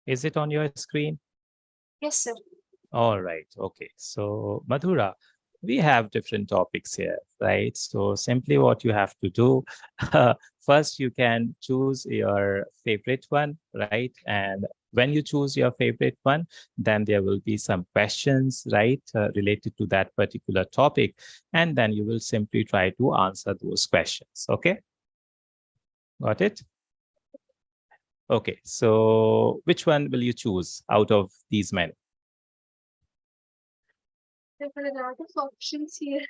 Is it on your screen? Yes, sir. All right. Okay. So, Madhura, we have different topics here, right? So simply what you have to do, first you can choose your favorite one, right? And when you choose your favorite one, then there will be some questions, right, related to that particular topic. And then you will simply try to answer those questions. Okay. Got it? Okay. So which one will you choose out of these many? There are a lot of options here.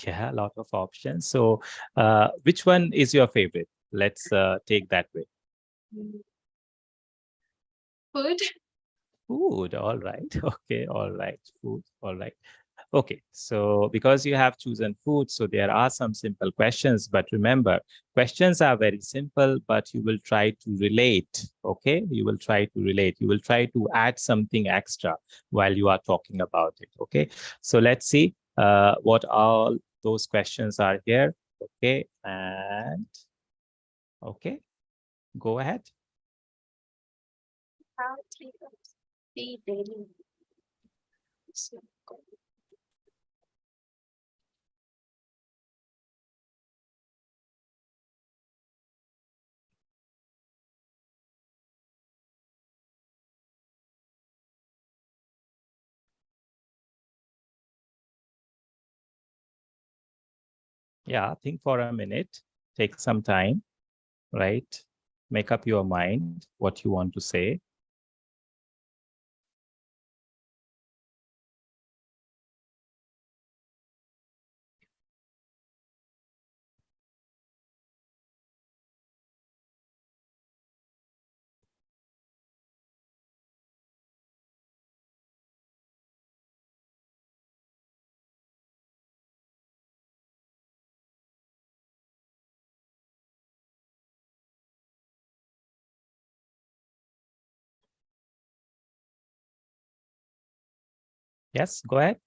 Yeah, a lot of options. So, which one is your favorite? Let's take that way. Mm, Food. Food, all right. Okay, all right. Food, all right. Okay, so because you have chosen food, so there are some simple questions, but remember, questions are very simple, but you will try to relate, okay? You will try to relate. You will try to add something extra while you are talking about it, okay? So let's see what all those questions are here, okay? And okay, go ahead. Have 3 cups tea daily. So, Yeah, think for a minute, take some time, right? Make up your mind what you want to say. Yes, go ahead.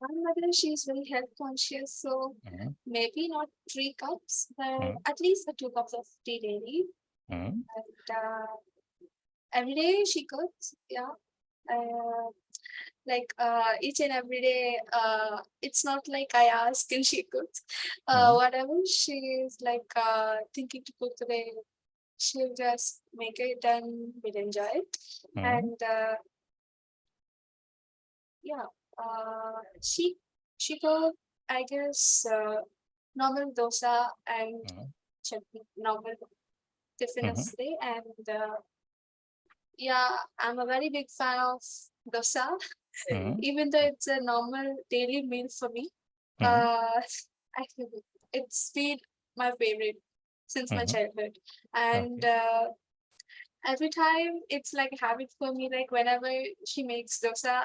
my mother, she's very health conscious, so Mhm, maybe not 3 cups, but mhm, at least 2 cups of tea daily. mhm, And every day she cooks, yeah. Uh, each and every day, it's not like I ask and she cooks. mhm, Whatever she is thinking to cook today, she'll just make it and we'll enjoy it. mhm, And yeah, she cooked, I guess, normal dosa and mhm, chutney, normal tiffin mhm, yesterday. And yeah, I'm a very big fan of dosa, mhm, even though it's a normal daily meal for me. mhm, Uh, I feel it's been my favorite since my mhm. childhood, and Okay. every time it's like a habit for me. Like whenever she makes dosa,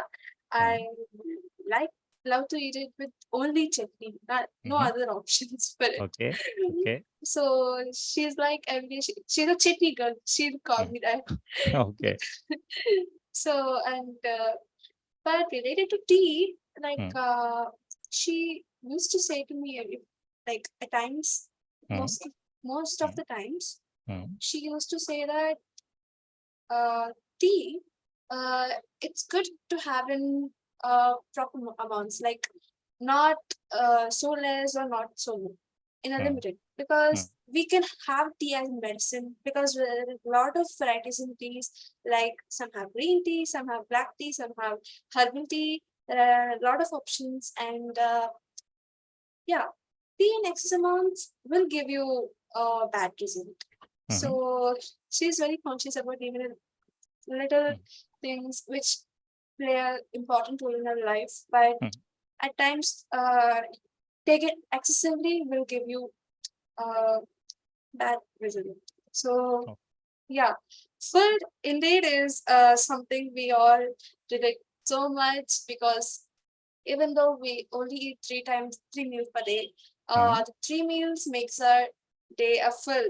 I Mhm, like love to eat it with only chutney, not no mhm. other options for it. Okay. Okay. So she's like every day she's a chutney girl. She'll call Mm. me that. Okay. So and but related to tea, Mm, she used to say to me, at times, mm, most of mm, the times, mm, she used to say that tea, uh, it's good to have in proper amounts, like not so less or not so more, in a mm, limited, mm, because we can have tea as medicine because there are a lot of varieties in teas. Like some have green tea, some have black tea, some have herbal tea. There are a lot of options, and yeah, tea in excess amounts will give you a bad result. mhm, So she's very conscious about even little mm, things which play an important role in our life, but mm. at times take it excessively will give you a bad result. So Oh, yeah, food indeed is something we all relate so much, because even though we only eat 3 meals per day, mm, the 3 meals makes our day a full,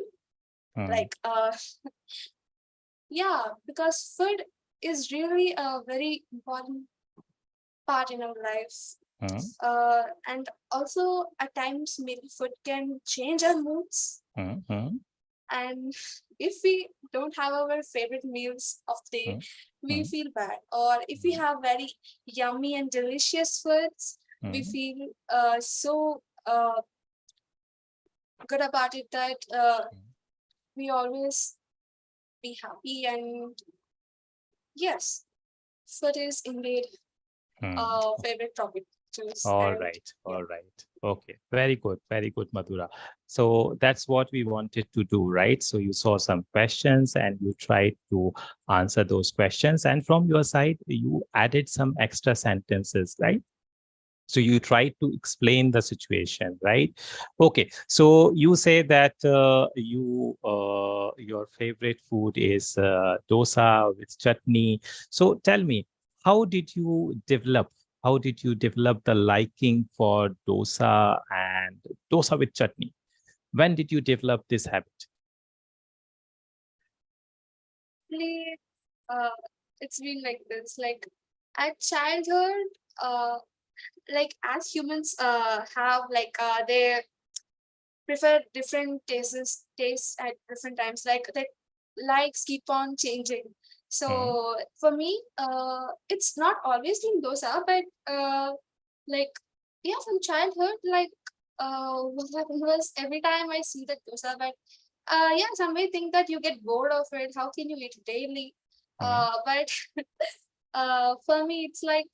mm, like yeah, because food is really a very important part in our lives. mm, And also at times maybe food can change our moods. mm, mm. And if we don't have our favorite meals of the day, we feel bad. Or if we have very yummy and delicious foods, we feel so good about it that we always be happy. And yes, food is indeed our favorite topic to choose. All And right. yeah. All right. Okay. Very good, Madhura. So that's what we wanted to do, right? So you saw some questions and you tried to answer those questions. And from your side, you added some extra sentences, right? So you try to explain the situation, right? Okay. So you say that your favorite food is dosa with chutney. So tell me, how did you develop? How did you develop the liking for dosa and dosa with chutney? When did you develop this habit? Actually, it's been like this. Like at childhood, like as humans have like they prefer different tastes at different times. Like the likes keep on changing. So for me, it's not always been dosa, but like yeah, from childhood, like what happened was every time I see the dosa, but yeah, some may think that you get bored of it. How can you eat it daily? But for me, it's like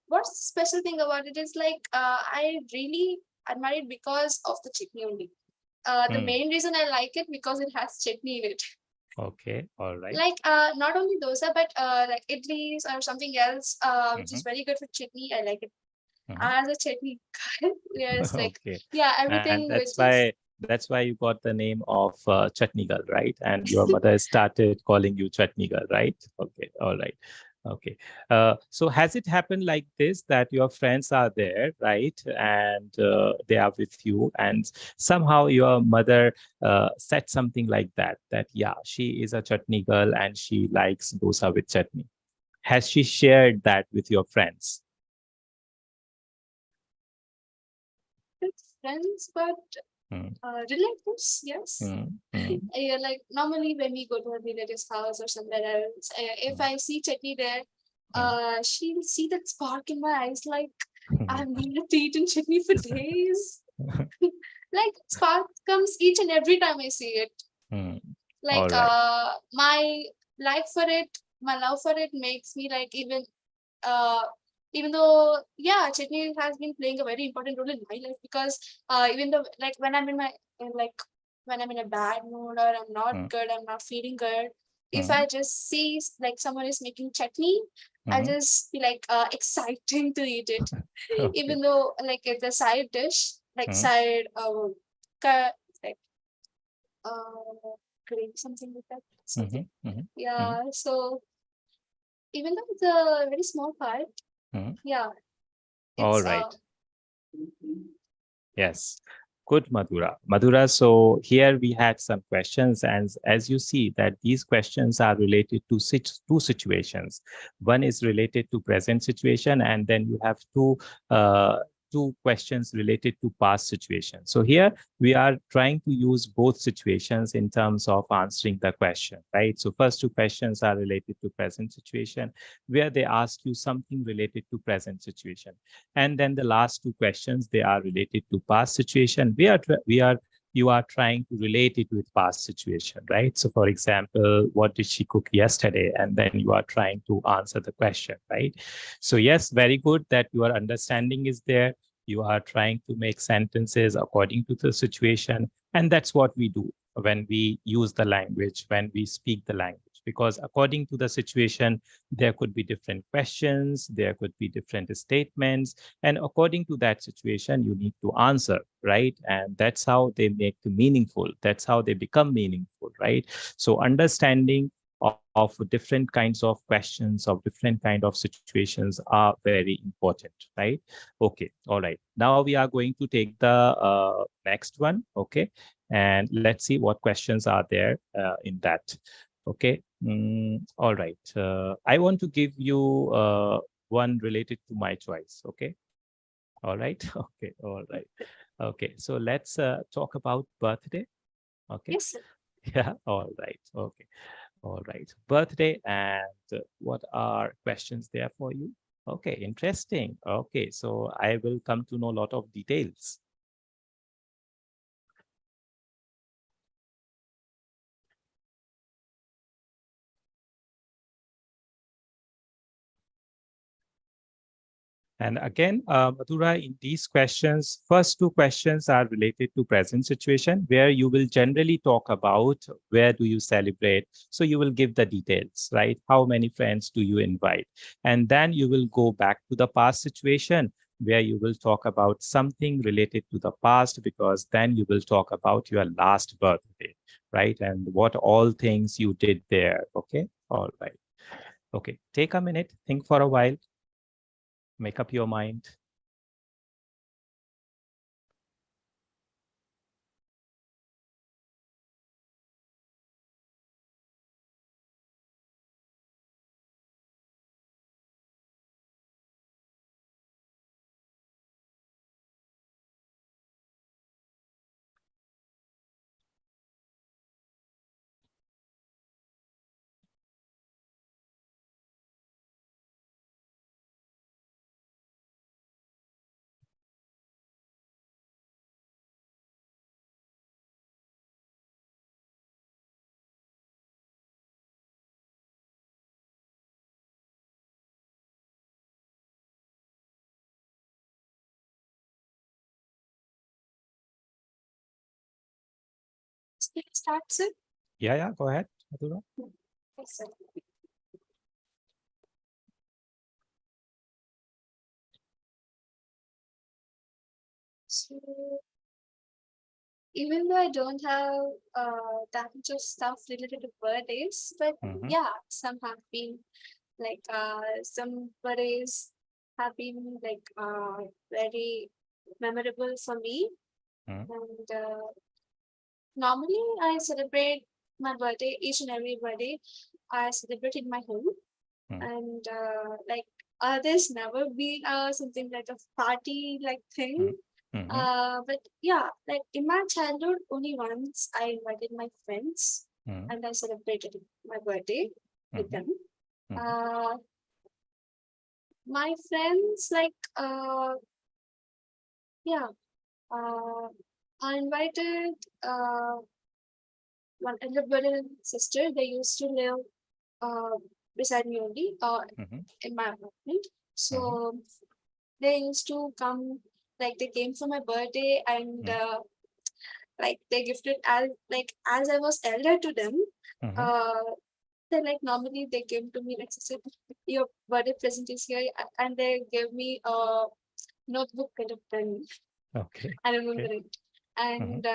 what's the special thing about it is like I really admire it because of the chutney only. The main reason I like it because it has chutney in it. Okay. All right. Like not only dosa, but like idlis or something else, which is very good for chutney. I like it as a chutney guy. Yes, like Okay. yeah, And everything which is that's why you got the name of Chutney Girl, right? And your mother started calling you Chutney Girl, right? Okay. All right. Okay. So has it happened like this that your friends are there, right? And they are with you, and somehow your mother said something like that, that yeah, she is a chutney girl and she likes dosa with chutney. Has she shared that with your friends? with friends, but Mm, relatives, yes. mm, mm, Yeah, like normally when we go to a relative's house or somewhere else, if mm, I see chutney there, mm. she'll see that spark in my eyes, like I've been eating chutney for days. Like spark comes each and every time I see it. Mm. Like All right. my like for it, my love for it makes me like uh even though yeah, chutney has been playing a very important role in my life because even though like when I'm in my like when I'm in a bad mood or I'm not Mm, good, I'm not feeling good, if I mm, just see like someone is making chutney, I mm. just feel like exciting to eat it. Okay. Even though like it's a side dish, like Mm, side like gravy, something like that. mhm, Something. mhm, mm, Yeah. So even though it's a very small part, mm. yeah, All it's right. Yes. Good, Madhura. Madhura, so here we had some questions, and as you see that these questions are related to two situations. One is related to present situation, and then you have uh, two questions related to past situation. So here we are trying to use both situations in terms of answering the question, right? So first two questions are related to present situation, where they ask you something related to present situation. And then the last two questions, they are related to past situation. You are trying to relate it with past situation, right? So for example, what did she cook yesterday? And then you are trying to answer the question, right? So yes, very good that your understanding is there. You are trying to make sentences according to the situation. And that's what we do when we use the language, when we speak the language, because according to the situation, there could be different questions, there could be different statements, and according to that situation, you need to answer, right? And that's how they make meaningful. That's how they become meaningful, right? So understanding of different kinds of questions, of different kind of situations are very important, right? Okay, all right. Now we are going to take the next one, okay? And let's see what questions are there in that. Okay. All right. I want to give you one related to my choice. Okay. All right. Okay. All right. Okay, so let's talk about birthday. Okay. Yes, sir. Yeah. All right. Okay. All right. Birthday and what are questions there for you? Okay, interesting. Okay, so I will come to know a lot of details. And again, Madhura, in these questions, first two questions are related to present situation where you will generally talk about where do you celebrate. So you will give the details, right? How many friends do you invite? And then you will go back to the past situation where you will talk about something related to the past because then you will talk about your last birthday, right? And what all things you did there. Okay. All right. Okay. Take a minute, think for a while, make up your mind. Start, sir. Yeah, go ahead, Madhura. Yes, sir. So even though I don't have that much of stuff related to birthdays, but Mhm, yeah, some have been like some birthdays have been like very memorable for me. mhm, And normally I celebrate my birthday, each and every birthday I celebrate in my home. mhm, And like there's never been something like a party like thing. mhm, mhm, But yeah, like in my childhood, only once I invited my friends mhm, and I celebrated my birthday with mhm, them. mhm, Uh, my friends, like, yeah, uh, I invited one elder brother and sister. They used to live uh, beside me only mhm, in my apartment. mhm, So they used to come, like, they came for my birthday and mhm, like they gifted as I was elder to them. mhm. Uh, they like normally they came to me like said, your birthday present is here, and they gave me a notebook kind of pen. Okay. I remember Okay. it. Mhm. And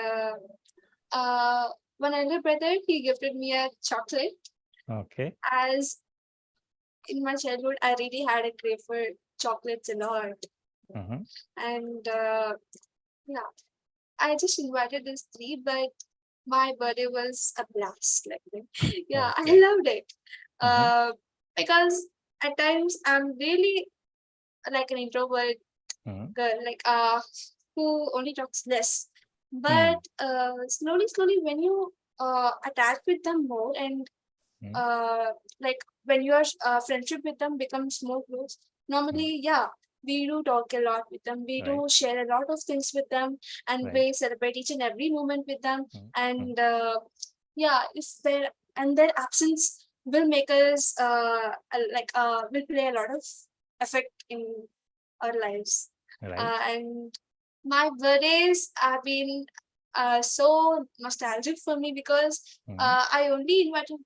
uh, one elder brother he gifted me a chocolate. Okay. As in my childhood, I really had a crave for chocolates a lot, Mhm. and yeah, I just invited these three, but my birthday was a blast. Like, yeah, I Okay. loved it. Mhm, Uh, because at times I'm really like an introvert mhm, girl, like who only talks less. But mm, slowly, when you attach with them more and mm, uh, like when your friendship with them becomes more close, mm. normally, yeah, we do talk a lot with them. We Right. do share a lot of things with them, and Right. we celebrate each and every moment with them. Mm, mm. And yeah, if their and their absence will make us will play a lot of effect in our lives. Right. And my birthdays have been so nostalgic for me because Mm, I only invited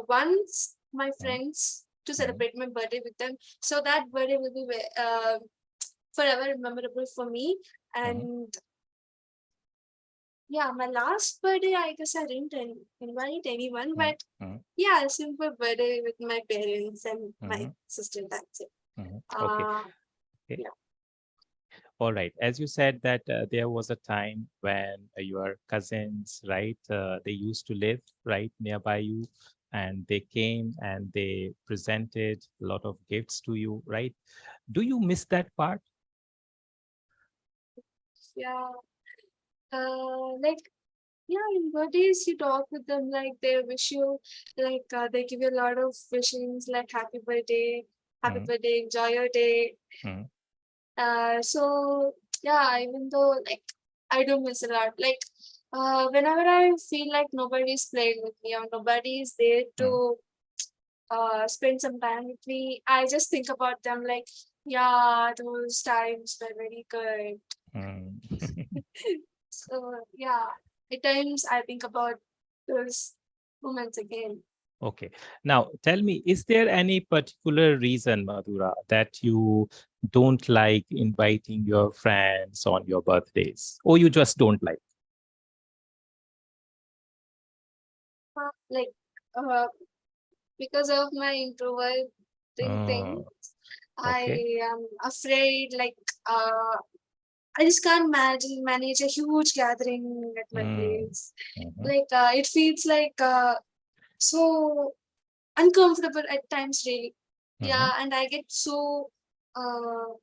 once my mm, friends to mm, celebrate my birthday with them. So that birthday will be forever memorable for me. mhm, And yeah, my last birthday, I guess I didn't invite anyone, mm, but mm, yeah, a simple birthday with my parents and my mhm, sister. That's it. mhm. Okay. Uh, Okay. yeah. All right. As you said that there was a time when your cousins, right, they used to live right nearby you, and they came and they presented a lot of gifts to you, right? Do you miss that part? Yeah. Like, yeah, in birthdays you talk with them, like they wish you, like they give you a lot of wishings, like happy Mm, birthday, enjoy your day. mm, So yeah, even though like I do miss a lot, like whenever I feel like nobody's playing with me or nobody's there mm, to spend some time with me, I just think about them like, yeah, those times were very good. mm. So yeah, at times I think about those moments again. Okay. Now, tell me, is there any particular reason, Madhura, that you don't like inviting your friends on your birthdays, or you just don't like? Like uh, because of my introvert thing, Uh, okay. I am afraid like I just can't manage a huge gathering at my Mm, place. mhm, Like it feels like so uncomfortable at times, really. mhm, Yeah, and I get so uh,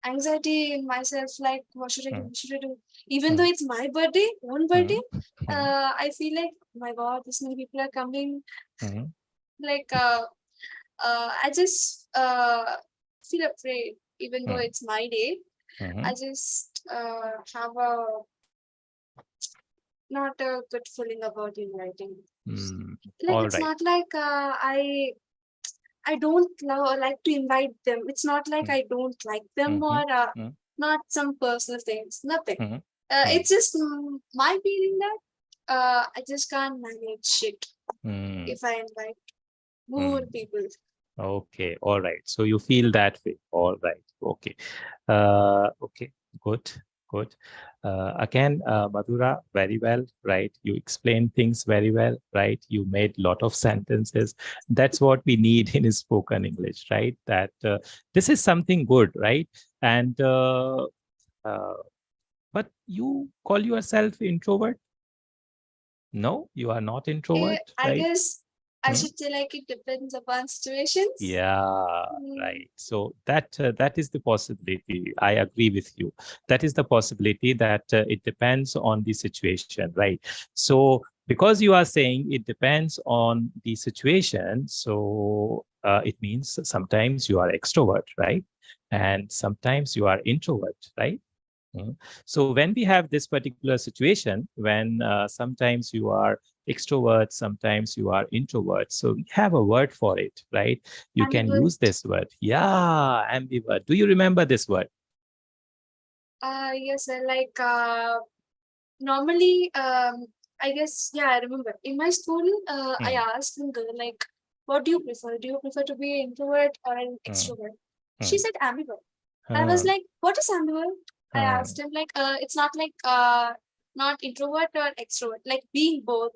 anxiety in myself. Like, what should I do? mm, What should I do? Even though mm, it's my birthday, own birthday, mm, mm, I feel like, oh my God, this many people are coming. mm, Like, I just feel afraid, even though mm, it's my day. I mhm, just have a not a good feeling about inviting. mm. Like All it's right. not like I don't like to invite them. It's not like Mm, I don't like them mhm, or mm, not some personal things. Nothing. mhm, mm, It's just my feeling that I just can't manage it mm, if I invite more mm. people. Okay, all right. So you feel that way. All right. Okay. Okay, good, good. Again, Madhura, very well, right? You explained things very well, right? You made lot of sentences. That's what we need in spoken English, right? That this is something good, right? And uh, but you call yourself introvert? No, you are not introvert, I right? guess I Hmm? should say like it depends upon situations. Yeah, Mm, right. So that is the possibility. I agree with you. That is the possibility that it depends on the situation, right? So because you are saying it depends on the situation, so it means sometimes you are extrovert, right? And sometimes you are introvert, right? Mm. So when we have this particular situation, when sometimes you are extrovert, sometimes you are introvert, so we have a word for it, right? You can use ambivert. this word. Yeah, ambivert. Do you remember this word? Yes, like normally, I guess, yeah, I remember. In my school, I Hmm, asked a girl, like, what do you prefer? Do you prefer to be an introvert or an hmm, extrovert? She hmm, said ambivert. I was huh, like, what is ambivert? I huh. asked him, like, it's not like not introvert or extrovert, like being both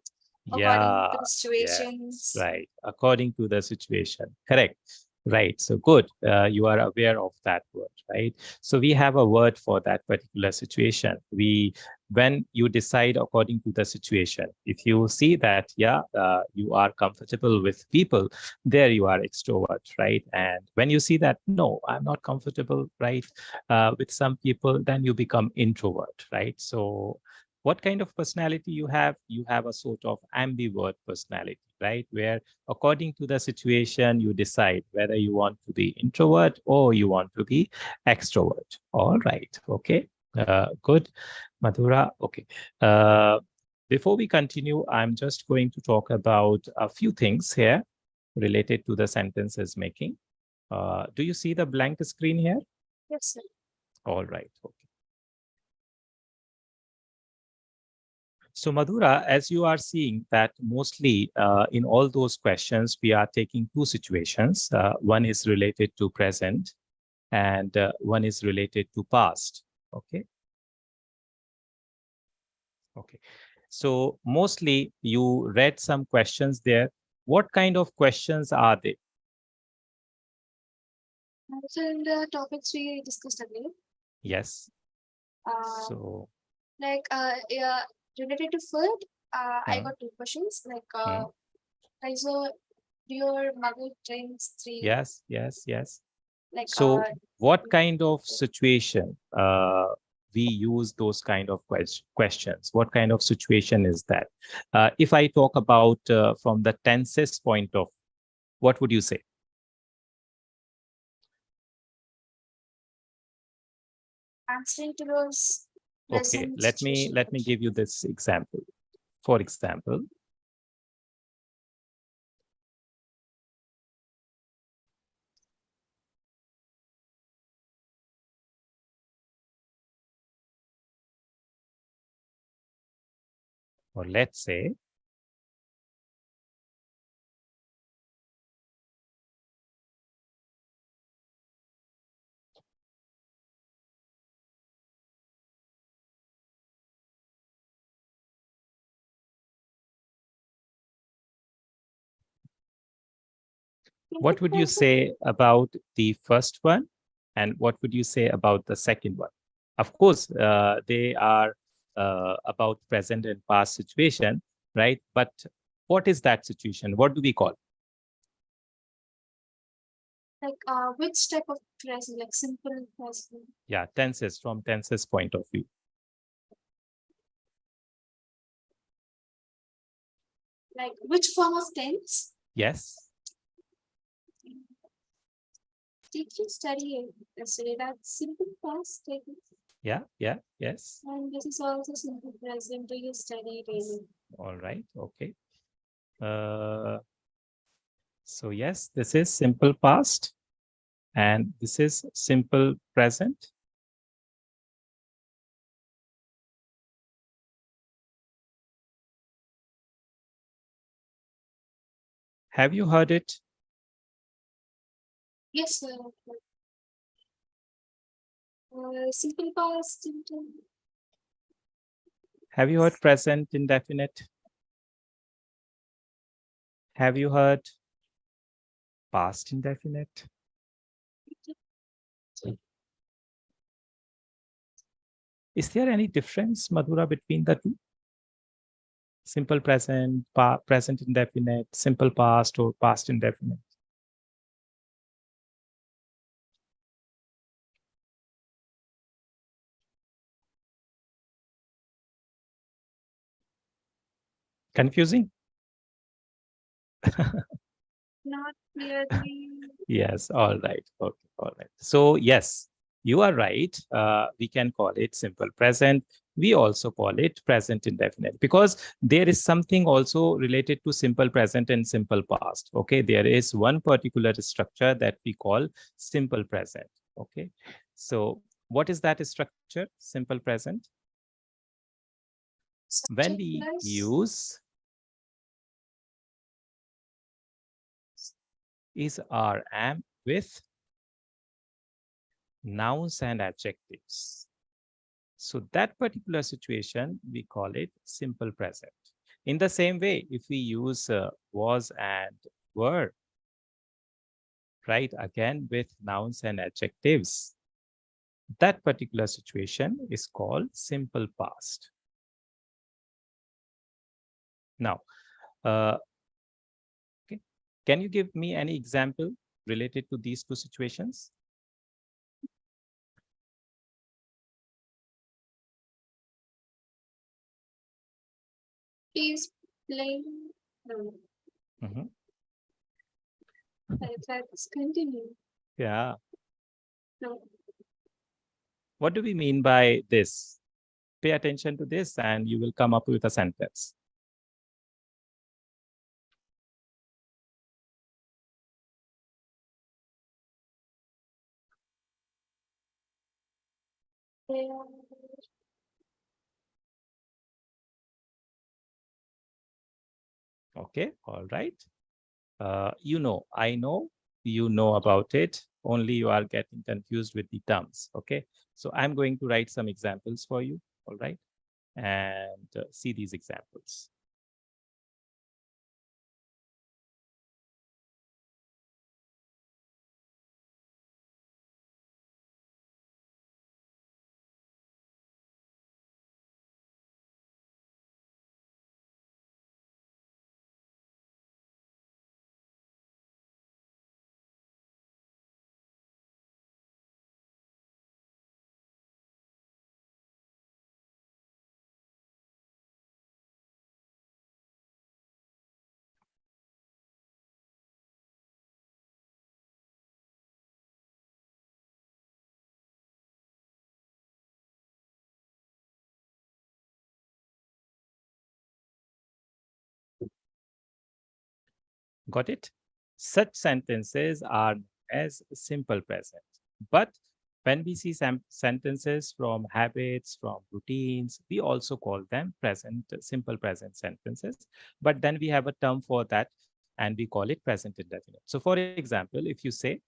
according Yeah, to the yes, situations. right. According to the situation. Correct. Right. So good. You are aware of that word, right? So we have a word for that particular situation. When you decide according to the situation, if you see that, yeah, you are comfortable with people, there you are extrovert, right? And when you see that, no, I'm not comfortable, right, with some people, then you become introvert, right? So what kind of personality you have a sort of ambivert personality, right, where according to the situation you decide whether you want to be introvert or you want to be extrovert. All right. Okay. Good, Madhura. Okay. uh, Before we continue, I'm just going to talk about a few things here related to the sentences making. Do you see the blank screen here? Yes, sir. All right. Okay. So Madhura, as you are seeing that mostly in all those questions, we are taking two situations. One is related to present and one is related to past. Okay. Okay. So mostly you read some questions there. What kind of questions are they? So in the topics we discussed earlier, Yes. uh, So, like yeah, related to food, I hmm, got two questions. Like, hmm, so your mother drinks three, yes. like So what kind of situation we use those kind of questions? What kind of situation is that? If I talk about from the tenses point of, what would you say? Answering to those Okay, present let me situation. give you this example. For example, or let's say, what would you say about the first one? And what would you say about the second one? Of course, they are about present and past situation, right? But what is that situation? What do we call? Like which type of present? Like simple present. Yeah, tenses, from tenses point of view. Like which form of tense? Yes. Did you study it yesterday? That's simple past tense. Yeah, yeah, yes. And this is also simple present. Do you study it? All right, okay. So yes, this is simple past and this is simple present. Have you heard it? Yes, sir. Simple past, simple. Have you heard present indefinite? Have you heard past indefinite? Is there any difference, Madhura, between the two? Simple present, present indefinite, simple past, or past indefinite? Confusing? Not clearly. Yes, all right. Okay, all right. So yes, you are right. We can call it simple present. We also call it present indefinite because there is something also related to simple present and simple past. Okay, there is one particular structure that we call simple present. Okay, so what is that structure? Simple present. When Subject we plus. use is or am with nouns and adjectives. So that particular situation, we call it simple present. In the same way, if we use was and were, right, again with nouns and adjectives, that particular situation is called simple past. Now, okay, can you give me any example related to these two situations? Is playing. No. Mhm. Let's continue. Yeah. No. What do we mean by this? Pay attention to this and you will come up with a sentence. Okay, all right. You know, I know, you know about it, only you are getting confused with the terms. Okay, so I'm going to write some examples for you. All right, and see these examples. Got it? Such sentences are known as simple present. But when we see some sentences from habits, from routines, we also call them present, simple present sentences. But then we have a term for that and we call it present indefinite. So for example, if you say,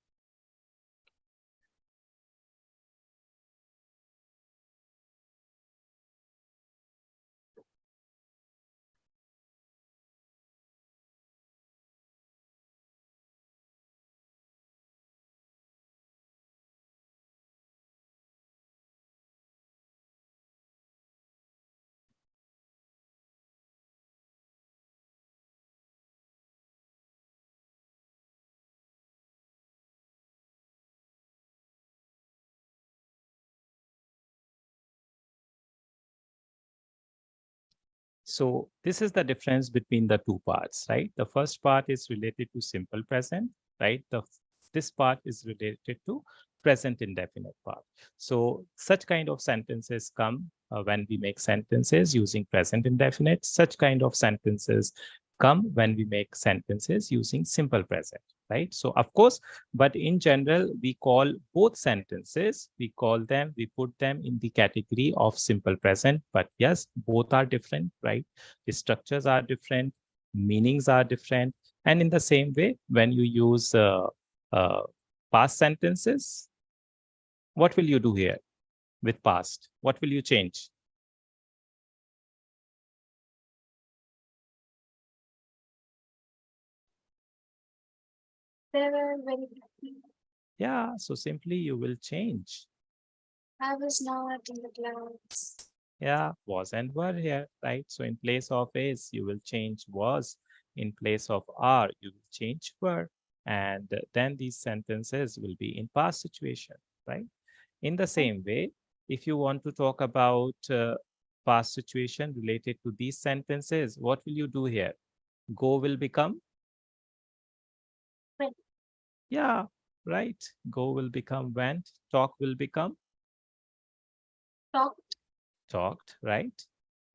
so this is the difference between the two parts, right? The first part is related to simple present, right? This part is related to present indefinite part. So such kind of sentences come when we make sentences using present indefinite. Such kind of sentences come when we make sentences using simple present, right? So of course, but in general, we call both sentences, we put them in the category of simple present, but yes, both are different, right? The structures are different, meanings are different. And in the same way, when you use uh, past sentences, what will you do here with past? What will you change? They were very happy. Yeah, so simply you will change. I was not in the clouds. Yeah, was and were here, right? So in place of is, you will change was. In place of are, you will change were. And then these sentences will be in past situation, right? In the same way, if you want to talk about past situation related to these sentences, what will you do here? Go will become, When yeah, right? Go will become went. Talk will become talked, talked, right?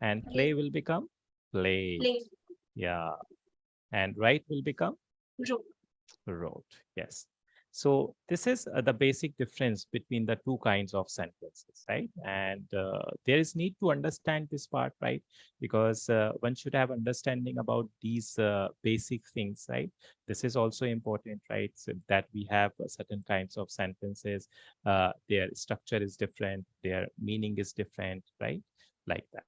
And play, play will become played. play, Yeah. And write will become wrote. wrote. Yes. So this is the basic difference between the two kinds of sentences, right? And there is need to understand this part, right? Because one should have understanding about these basic things, right? This is also important, right? So that we have certain kinds of sentences, their structure is different, their meaning is different, right? Like that.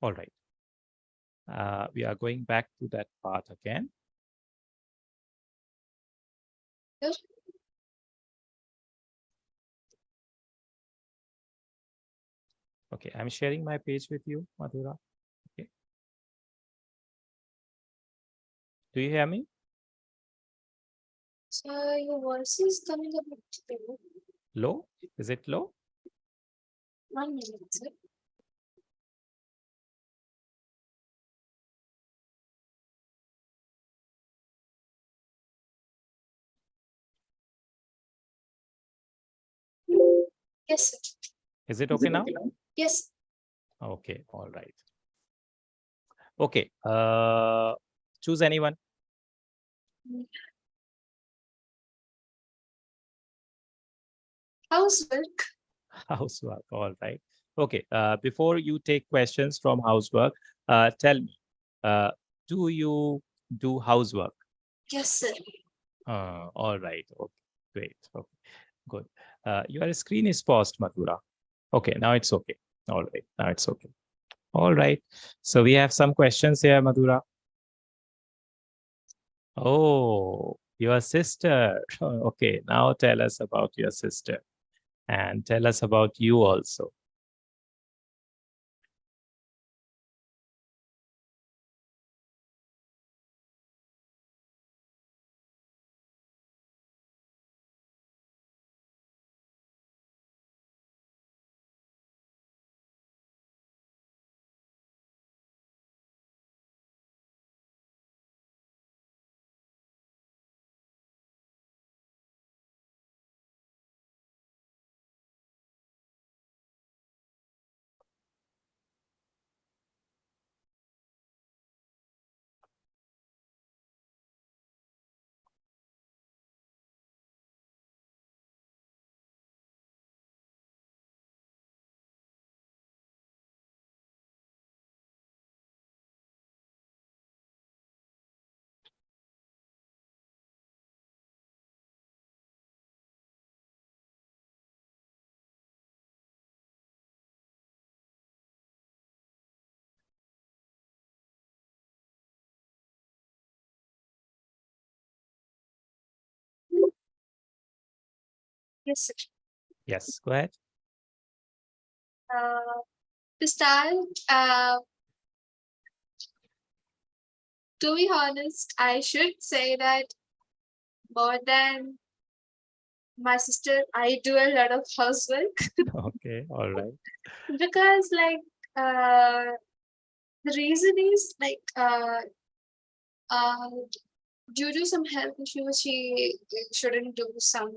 All right. We are going back to that part again. Good. Okay, I'm sharing my page with you, Madhura. Okay. Do you hear me? So your voice is coming a bit low. Low? Is it low? 1 minute, sir. Yes, sir. Is it okay now? Yes. Okay, all right. Okay, choose anyone. Housework. Housework, all right. Okay, before you take questions from housework, tell me, uh, do you do housework? Yes, sir. All right, okay, great, okay, good. Your screen is paused, Madhura. Okay, now it's okay. All right, now it's okay. All right. So we have some questions here, Madhura. Oh, your sister. Okay, now tell us about your sister and tell us about you also. Yes, sir. Yes, go ahead. To start, to be honest, I should say that more than my sister, I do a lot of housework Okay, all right. because, like, the reason is like, uh, due to some health issues, she shouldn't do some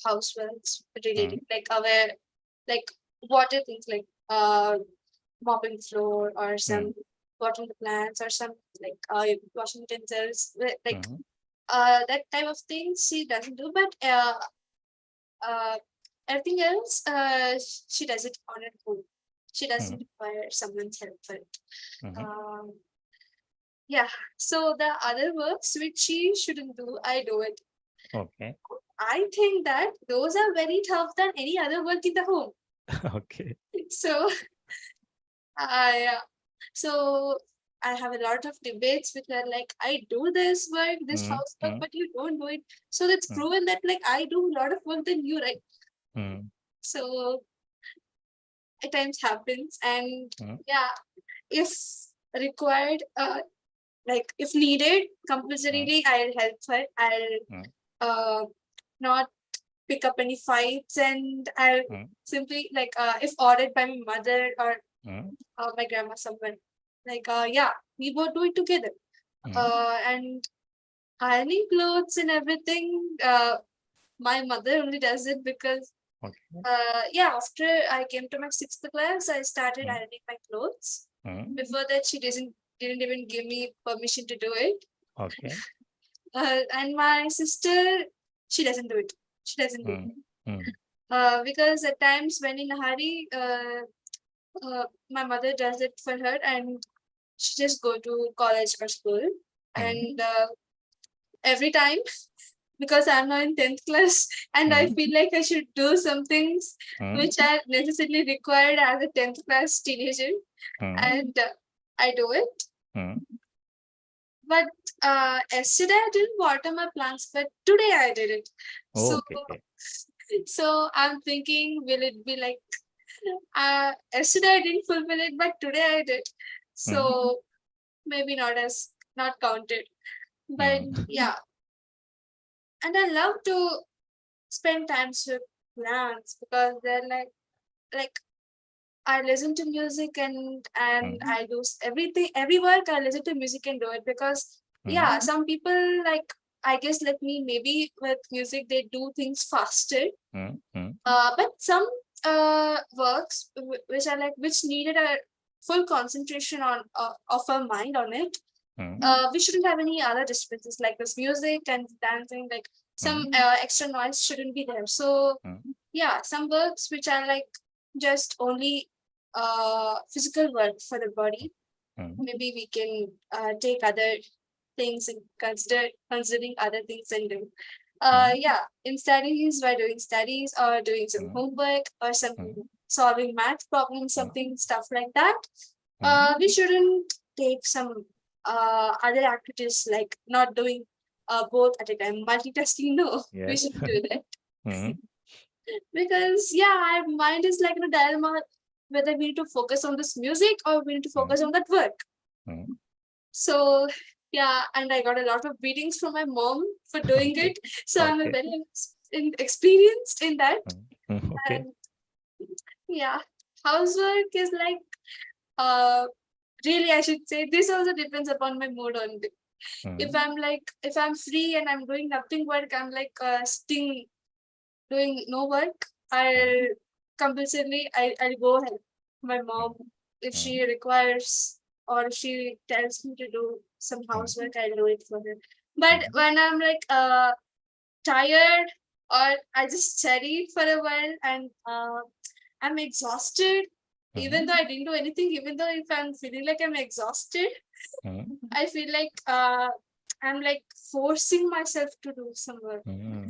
houseworks related, like our, like water things, like mopping the floor or some watering the plants or some like washing utensils, like that type of things she doesn't do. But uh, everything else, she does it on her own. She doesn't require someone's help for it. Um, yeah. So the other works which she shouldn't do, I do it. Okay. I think that those are very tough than any other work in the home. Okay. So I so I have a lot of debates which are like, I do this work, this housework, but you don't do it. So that's proven that like I do a lot of work than you, right? So at times happens, and yeah, if required, like if needed, compulsorily I'll help her. I'll not pick up any fights, and I'll simply like if ordered by my mother or my grandma, someone like yeah, we both do it together. And ironing clothes and everything, my mother only does it because yeah, after I came to my 6th class, I started ironing my clothes. Before that, she didn't even give me permission to do it. Okay. And my sister, she doesn't do it. She doesn't do it. Because at times when in a hurry, my mother does it for her, and she just go to college or school. And every time, because I'm now in 10th class, and I feel like I should do some things which are necessarily required as a 10th class teenager, and I do it. But yesterday I didn't water my plants, but today I did it. So, Okay. so I'm thinking, will it be like yesterday I didn't fulfill it, but today I did. So maybe not counted. But yeah, and I love to spend times with plants because they're like I listen to music, and I do everything, every work I listen to music and do it because yeah, some people like, I guess like me, maybe with music they do things faster. But some works which are like, which needed a full concentration on of our mind on it. We shouldn't have any other disturbances like this music and dancing, like some extra noise shouldn't be there. So yeah, some works which are like just only physical work for the body, maybe we can take other things and considering other things and do. Yeah, in studies, by doing studies or doing some homework or some solving math problems, something stuff like that. We shouldn't take some other activities like not doing both at a time. Multitasking, no, we Yes. shouldn't do that. Because yeah, our mind is like in a dilemma whether we need to focus on this music or we need to focus on that work. So yeah, and I got a lot of beatings from my mom for doing it. So I'm a very experienced in that. Okay. And yeah, housework is like uh really, I should say this also depends upon my mood on it. If I'm free and I'm doing nothing work, I'm like sitting doing no work, I'll compulsorily I'll go help my mom if she requires, or if she tells me to do some housework, I'll do it for her. But when I'm like tired, or I just studied for a while and I'm exhausted, even though I didn't do anything, even though if I'm feeling like I'm exhausted, I feel like I'm like forcing myself to do some work.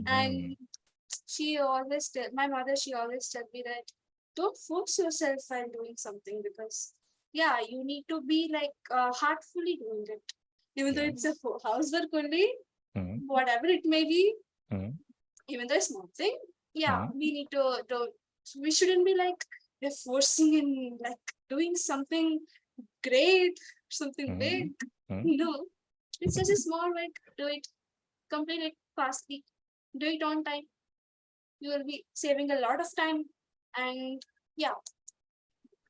And my mother, she always tell me that don't force yourself while doing something, because yeah, you need to be like heartfully doing it, even though it's a housework only, whatever it may be. even though a small thing, yeah, we need to we shouldn't be like we're forcing in like doing something great, something big. No, it's just a small work. Do it, complete it fastly, do it on time. You will be saving a lot of time, and yeah,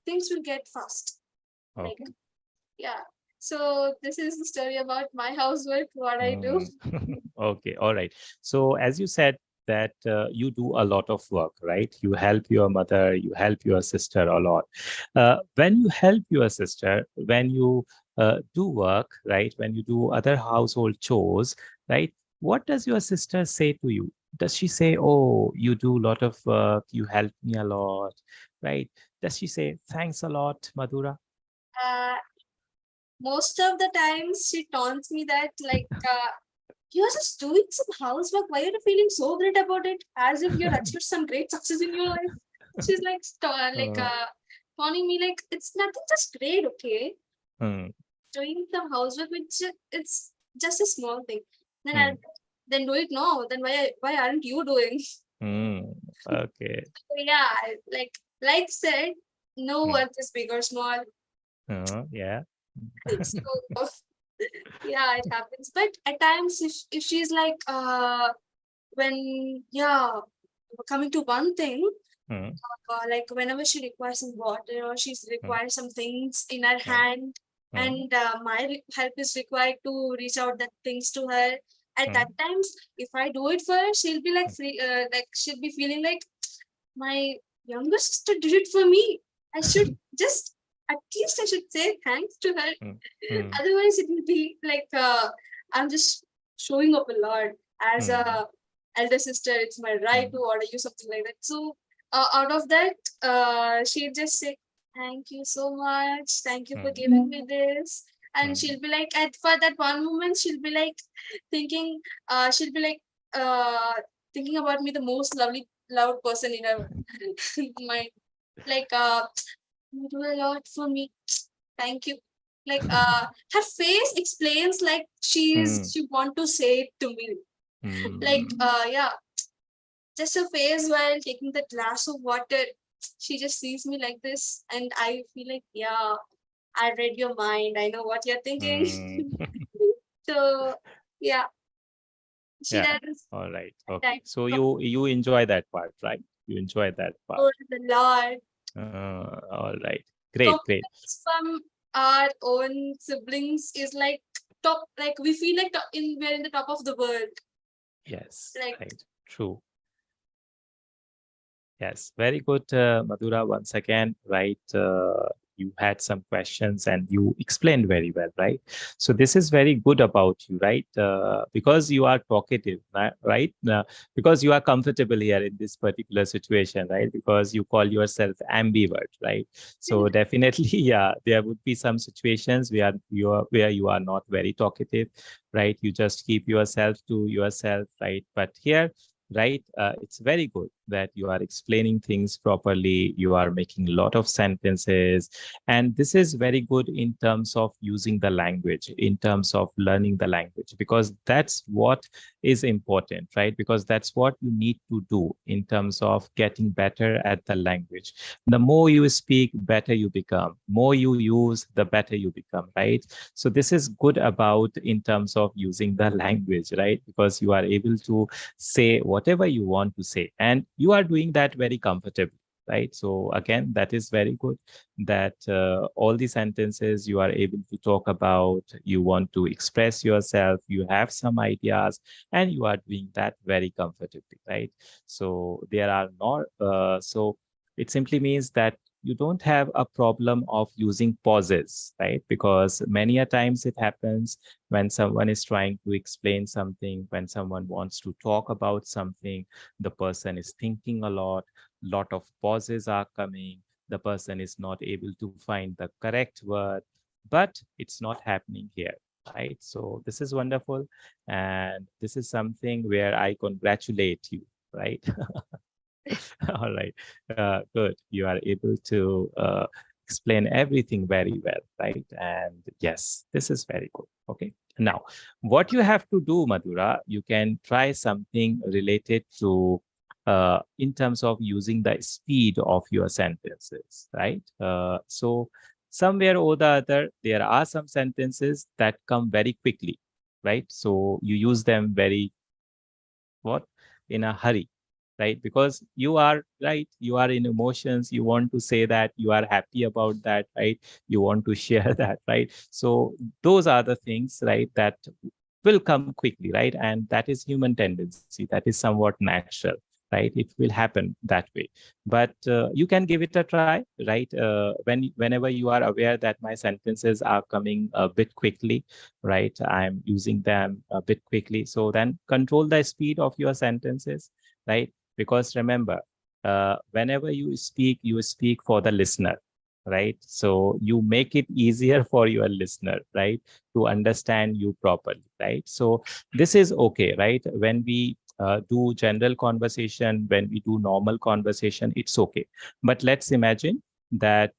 things will get fast. Like, Okay. yeah. So this is the story about my housework, what I do. Okay, all right. So as you said that you do a lot of work, right? You help your mother, you help your sister a lot. When you help your sister, when you do work, right? When you do other household chores, right? What does your sister say to you? Does she say, "Oh, you do a lot of work, you help me a lot," right? Does she say, "Thanks a lot, Madhura"? Uh, Most of the times she taunts me that like you're just doing some housework. Why are you feeling so great about it? As if you're achieved some great success in your life. She's like Uh, taunting me like it's nothing just great, okay? hmm, Doing some housework, which it's just a small thing. Then I hmm, then do it now. Then why aren't you doing? hmm. Okay. Yeah, like said, no Hmm. work is big or small. Yeah. So yeah, it happens. But at times, if she's like when yeah, coming to one thing, Hmm, like whenever she requires some water or she's hmm, requires some things in her hmm, hand, hmm, and my help is required to reach out that things to her. At hmm, that times, if I do it for her, she'll be like free, like she'll be feeling like my younger sister did it for me. I should just at least I should say thanks to her. hmm, hmm, Otherwise, it will be like I'm just showing up a lot as hmm, a elder sister. It's my right to hmm, order you something like that. So out of that, she'll just say thank you so much. Thank you for hmm, giving me this. And hmm, she'll be like, at for that one moment, she'll be like thinking, she'll be like uh, thinking about me the most loud person in her mind. Like, you do a lot for me. Thank you. Like, her face explains like hmm, she want to say it to me. Like, hmm. yeah, just her face while taking the glass of water. She just sees me like this, and I feel like, yeah, I read your mind. I know what you're thinking. Hmm. So, yeah, she Yeah. does All right. that Okay. So you enjoy that part, right? You enjoy that part. a lot. All right. Great. Great. Compliments from our own siblings is like top, like we feel like we're in the top of the world. Yes. Like Right. True. Yes, very good, Madhura. Once again, right? You had some questions and you explained very well, right? So this is very good about you, right? Because you are talkative, right? Because you are comfortable here in this particular situation, right? Because you call yourself ambivert, right? So definitely, yeah, there would be some situations where you are not very talkative, right? You just keep yourself to yourself, right? But here right? It's very good that you are explaining things properly. You are making a lot of sentences. And this is very good in terms of using the language, in terms of learning the language, because that's what is important, right? Because that's what you need to do in terms of getting better at the language. The more you speak, better you become. More you use, the better you become, right? So this is good about in terms of using the language, right? Because you are able to say whatever you want to say and you are doing that very comfortably, right? So again, that is very good that all the sentences you are able to talk about, you want to express yourself, you have some ideas, and you are doing that very comfortably, right? So there are not so it simply means that you don't have a problem of using pauses, right? Because many a times it happens when someone is trying to explain something, when someone wants to talk about something, the person is thinking a lot of pauses are coming, the person is not able to find the correct word, but it's not happening here, right? So this is wonderful. And this is something where I congratulate you, right? All right. Good. You are able to explain everything very well, right? And yes, this is very good. Okay. Now, what you have to do, Madhura, you can try something related to in terms of using the speed of your sentences, right? So somewhere or the other, there are some sentences that come very quickly, right? So you use them very what in a hurry, right? Because you are right, you are in emotions, you want to say that, you are happy about that, right? You want to share that, right? So those are the things, right, that will come quickly, right? And that is human tendency, that is somewhat natural, right? It will happen that way. But you can give it a try, right? Whenever you are aware that my sentences are coming a bit quickly, right, I'm using them a bit quickly, so then control the speed of your sentences, right? Because remember, whenever you speak for the listener, right? So you make it easier for your listener, right, to understand you properly, right? So this is okay, right? When we do general conversation, when we do normal conversation, it's okay. But let's imagine that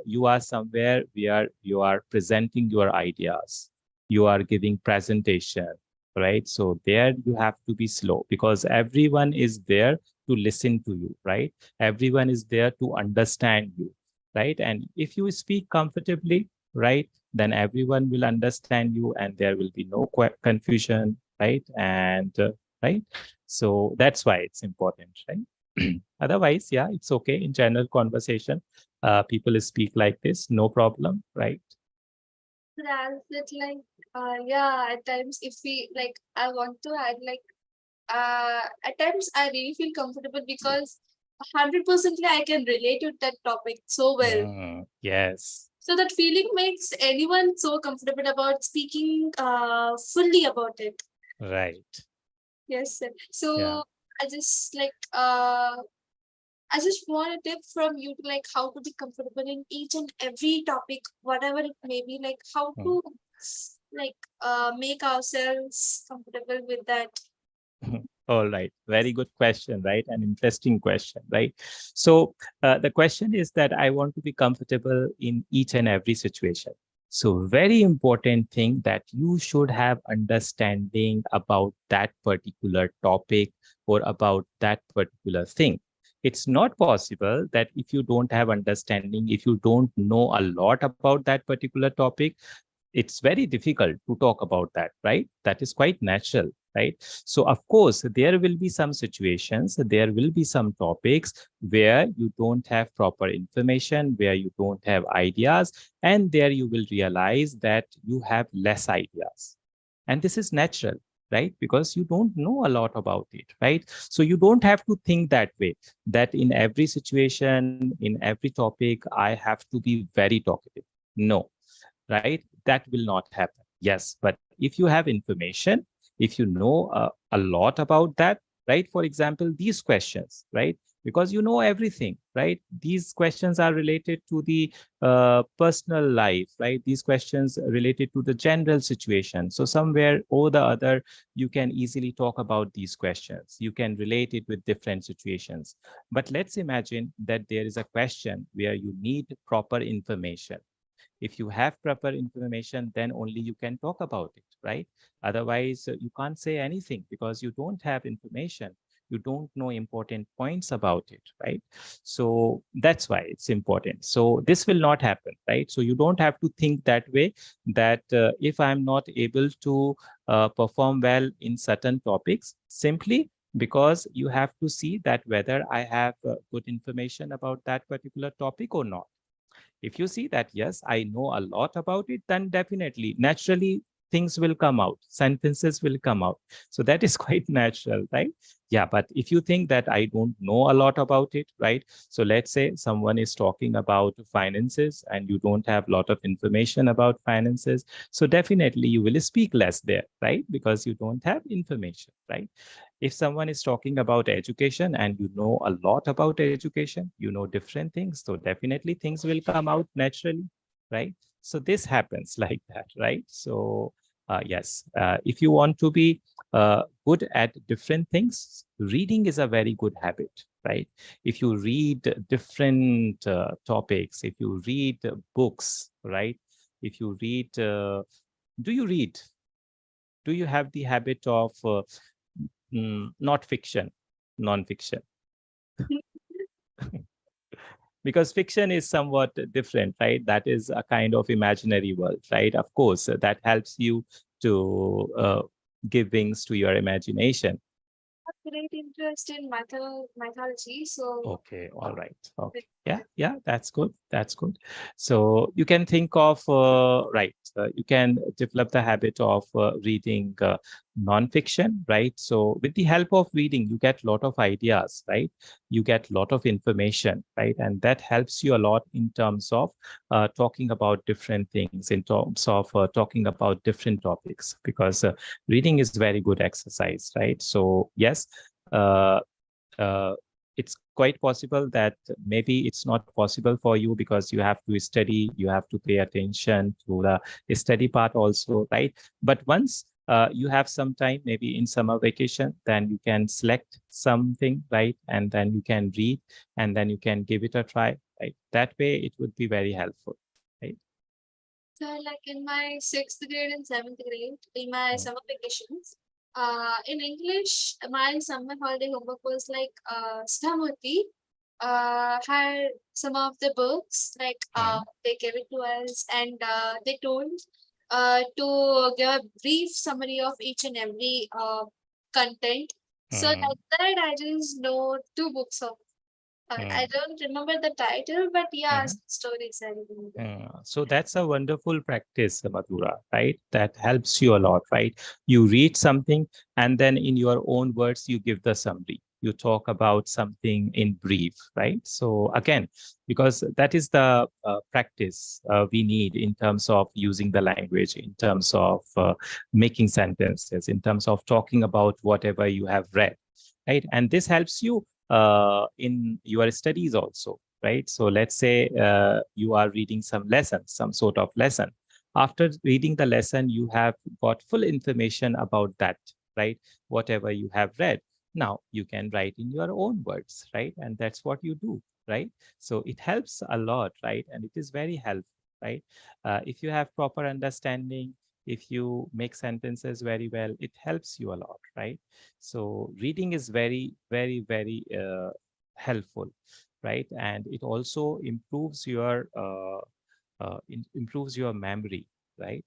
you are somewhere where you are presenting your ideas, you are giving presentation, right? So there you have to be slow, because everyone is there to listen to you, right? Everyone is there to understand you, right? And if you speak comfortably, right, then everyone will understand you and there will be no confusion, right? And right, so that's why it's important, right? Otherwise, yeah, it's okay in general conversation. People speak like this, no problem, right? That's it, like, yeah, at times if we like, I want to add like, at times I really feel comfortable because 100% I can relate to that topic so well. Yes. So that feeling makes anyone so comfortable about speaking fully about it. Right. Yes, sir. Yeah. So I just like I just want a tip from you to like how to be comfortable in each and every topic, whatever it may be, like how Mm. to like make ourselves comfortable with that. All right. Very good question, right? An interesting question, right? So the question is that I want to be comfortable in each and every situation. So very important thing that you should have understanding about that particular topic or about that particular thing. It's not possible that if you don't have understanding, if you don't know a lot about that particular topic, it's very difficult to talk about that, right? That is quite natural, right? So of course there will be some situations, there will be some topics where you don't have proper information, where you don't have ideas, and there you will realize that you have less ideas. And this is natural, right? Because you don't know a lot about it, right? So you don't have to think that way, that in every situation, in every topic, I have to be very talkative. No, right? That will not happen. Yes, but if you have information, if you know a lot about that, right? For example, these questions, right? Because you know everything, right? These questions are related to the personal life, right? These questions are related to the general situation. So somewhere or the other, you can easily talk about these questions. You can relate it with different situations. But let's imagine that there is a question where you need proper information. If you have proper information, then only you can talk about it, right? Otherwise you can't say anything because you don't have information, you don't know important points about it, right? So that's why it's important. So this will not happen, right? So you don't have to think that way, that if I'm not able to perform well in certain topics, simply because you have to see that whether I have good information about that particular topic or not. If you see that, yes, I know a lot about it, then definitely, naturally, things will come out, sentences will come out. So that is quite natural, right? Yeah, but if you think that I don't know a lot about it, right? So let's say someone is talking about finances and you don't have a lot of information about finances. So definitely you will speak less there, right? Because you don't have information, right? If someone is talking about education and you know a lot about education, you know different things, so definitely things will come out naturally, right? So this happens like that, right? So Yes, if you want to be good at different things, reading is a very good habit, right? If you read different topics, if you read books, right? If you read, do you read? Do you have the habit of not fiction, non-fiction? Because fiction is somewhat different, right? That is a kind of imaginary world, right? Of course, that helps you to give wings to your imagination. Great interest in mythology, so Okay, all right. Okay. Yeah, yeah, that's good. That's good. So you can think of, right, you can develop the habit of reading nonfiction, right? So with the help of reading, you get a lot of ideas, right? You get a lot of information, right? And that helps you a lot in terms of talking about different things, in terms of talking about different topics, because reading is very good exercise, right? So yes, uh, uh, it's quite possible that maybe it's not possible for you because you have to study, you have to pay attention to the study part also, right? But once you have some time, maybe in summer vacation, then you can select something, right? And then you can read, and then you can give it a try, right? That way it would be very helpful, right? So, like in my sixth grade and seventh grade, in my Mm, summer vacations, in English, my summer holiday homework was like Stamoti had some of the books, like mm, they gave it to us, and they told to give a brief summary of each and every content. So, mm, like that, I just know two books of. I mm, don't remember the title, but yeah, mm. stories I remember. So that's a wonderful practice, Madhura, right? That helps you a lot, right? You read something and then in your own words, you give the summary. You talk about something in brief, right? So again, because that is the practice we need in terms of using the language, in terms of making sentences, in terms of talking about whatever you have read, right? And this helps you in your studies also, right? So let's say you are reading some lesson, some sort of lesson. After reading the lesson, you have got full information about that, right? Whatever you have read. Now you can write in your own words, right? And that's what you do, right? So it helps a lot, right? And it is very helpful, right? If you have proper understanding, if you make sentences very well, it helps you a lot, right? So reading is very, very, very helpful, right? And it also improves your improves your memory, right?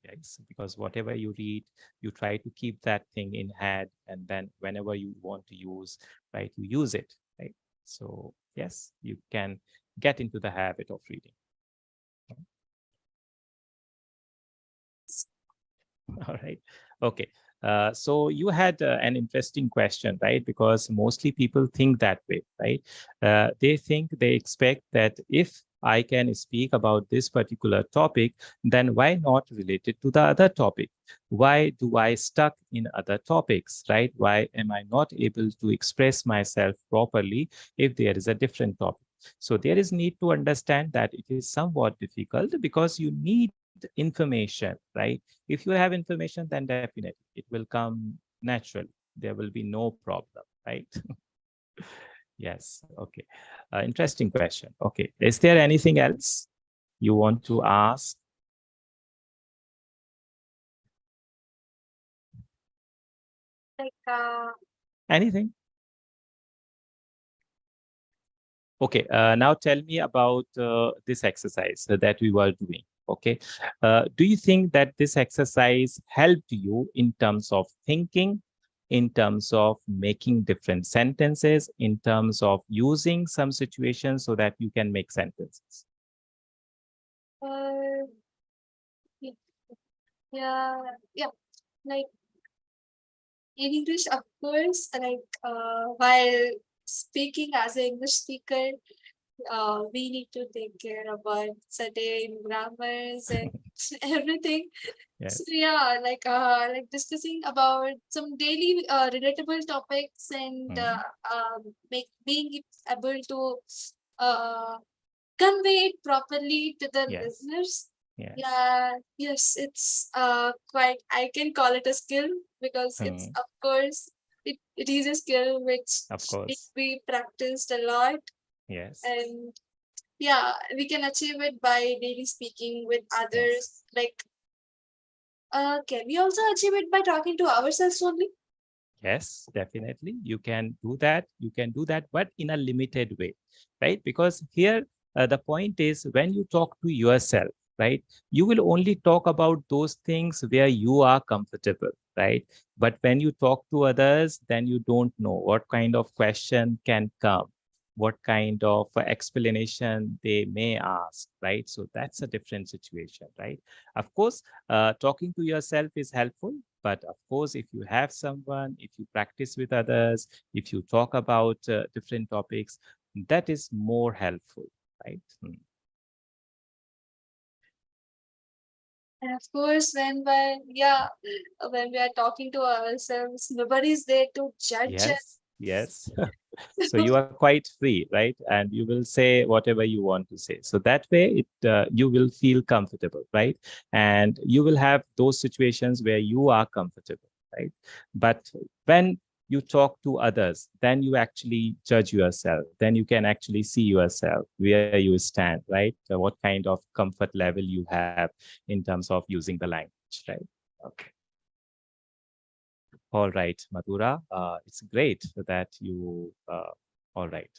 Yes, because whatever you read, you try to keep that thing in head, and then whenever you want to use, right, you use it, right? So yes, you can get into the habit of reading. All right. Okay. So you had an interesting question, right? Because mostly people think that way, right? They think they expect that if I can speak about this particular topic, then why not relate it to the other topic? Why do I stuck in other topics, right? Why am I not able to express myself properly if there is a different topic? So there is need to understand that it is somewhat difficult because you need information, right? If you have information, then definitely it will come naturally. There will be no problem, right? Yes. Okay. Interesting question. Okay. Is there anything else you want to ask? Like Anything? Okay. Now tell me about this exercise that we were doing. Okay. Do you think that this exercise helped you in terms of thinking, in terms of making different sentences, in terms of using some situations so that you can make sentences? uh, yeah, yeah, like in English, of course, like while speaking as an English speaker, we need to take care about certain grammars and everything. So Yes. yeah, like discussing about some daily relatable topics and Mm, make being able to uh convey it properly to the yes. listeners. Yes, it's quite, I can call it a skill because it's, of course, it is a skill which Of it course. we practiced a lot, Yes. and yeah, we can achieve it by daily speaking with Yes. others. Like, can we also achieve it by talking to ourselves only? Yes, definitely. You can do that. You can do that, but in a limited way, right? Because here, the point is when you talk to yourself, right, you will only talk about those things where you are comfortable, right? But when you talk to others, then you don't know what kind of question can come, what kind of explanation they may ask, right? So that's a different situation, right? Of course, talking to yourself is helpful, but of course, if you have someone, if you practice with others, if you talk about different topics, that is more helpful, right? And of course, when we are talking to ourselves, nobody is there to judge us. Yes, yes. So you are quite free, right? And you will say whatever you want to say. So that way, you will feel comfortable, right? And you will have those situations where you are comfortable, right? But when you talk to others, then you actually judge yourself. Then you can actually see yourself where you stand, right? What kind of comfort level you have in terms of using the language, right? Okay. All right, Madhura. It's great that you, all right,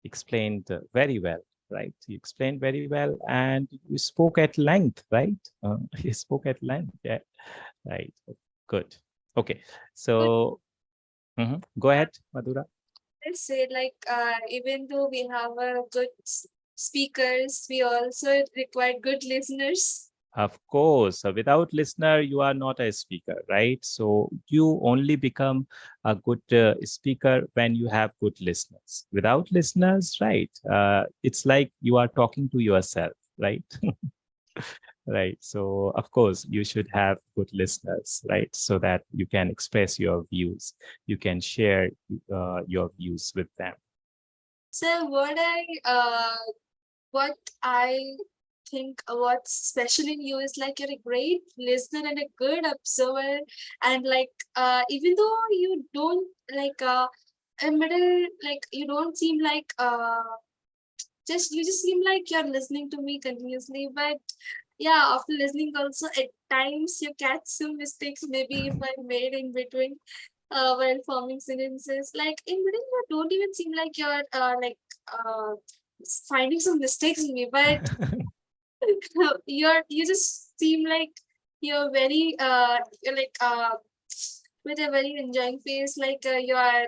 explained very well, right? You explained very well and you spoke at length, right? You spoke at length, yeah, right. Good. Okay, But so go uh, ahead, Madhura. let's say, like, even though we have a good speakers, we also require good listeners. Of course, without listener, you are not a speaker, right? So you only become a good speaker when you have good listeners. Without listeners, right? It's like you are talking to yourself, right? Right. So, of course, you should have good listeners, right? So that you can express your views, you can share your views with them. So what I think what's special in you is like you're a great listener and a good observer, and like even though you don't like a middle, like you don't seem like just you just seem like you're listening to me continuously, but yeah, after listening also at times you catch some mistakes maybe if I made in between while forming sentences. Like in middle you don't even seem like you're uh finding some mistakes in me, but you just seem like you're very you're like with a very enjoying face, like you are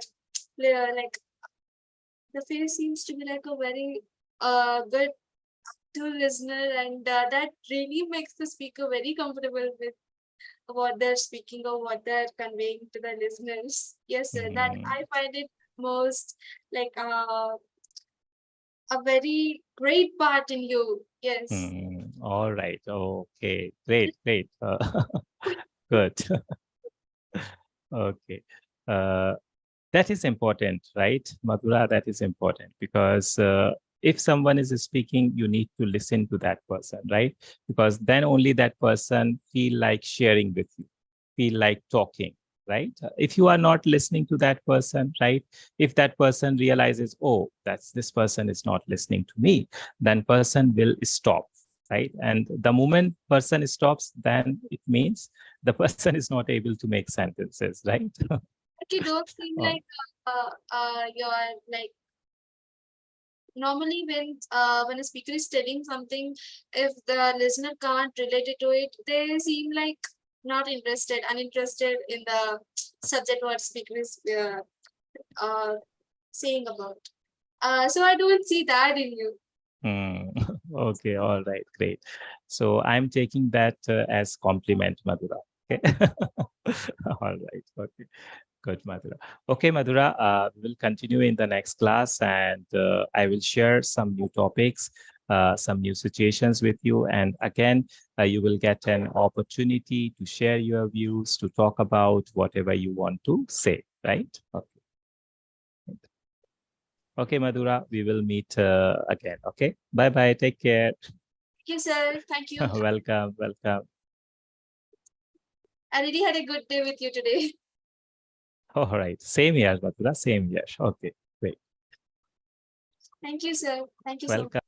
like the face seems to be like a very good to listener, and that really makes the speaker very comfortable with what they're speaking or what they're conveying to the listeners. Yes, sir, that Mm, I find it most like a very great part in you. Yes. all right. Okay. Great. Great. Good. Okay. Uh, that is important, right, Madhura? That is important because if someone is speaking, you need to listen to that person, right? Because then only that person feel like sharing with you, feel like talking, right? If you are not listening to that person, right? If that person realizes, oh, that's this person is not listening to me, then person will stop, right? And the moment person stops, then it means the person is not able to make sentences, right? But you don't seem like you're like normally when a speaker is telling something, if the listener can't relate it to it, they seem like not interested, uninterested in the subject what speaker is uh, saying about. So I don't see that in you. Hmm. Okay, all right, great. So I'm taking that as compliment, Madhura. Okay. All right. Okay. Good, Madhura. Okay, Madhura, we will continue in the next class and I will share some new topics, some new situations with you. And again, you will get an opportunity to share your views, to talk about whatever you want to say, right? Okay. Okay, Madhura, we will meet again. Okay. Bye bye. Take care. you, sir. Thank you. Welcome, welcome. I really had a good day with you today. All right. Same here, Mathura. Same here. Okay, great. Thank you, sir. Thank you so much. Welcome.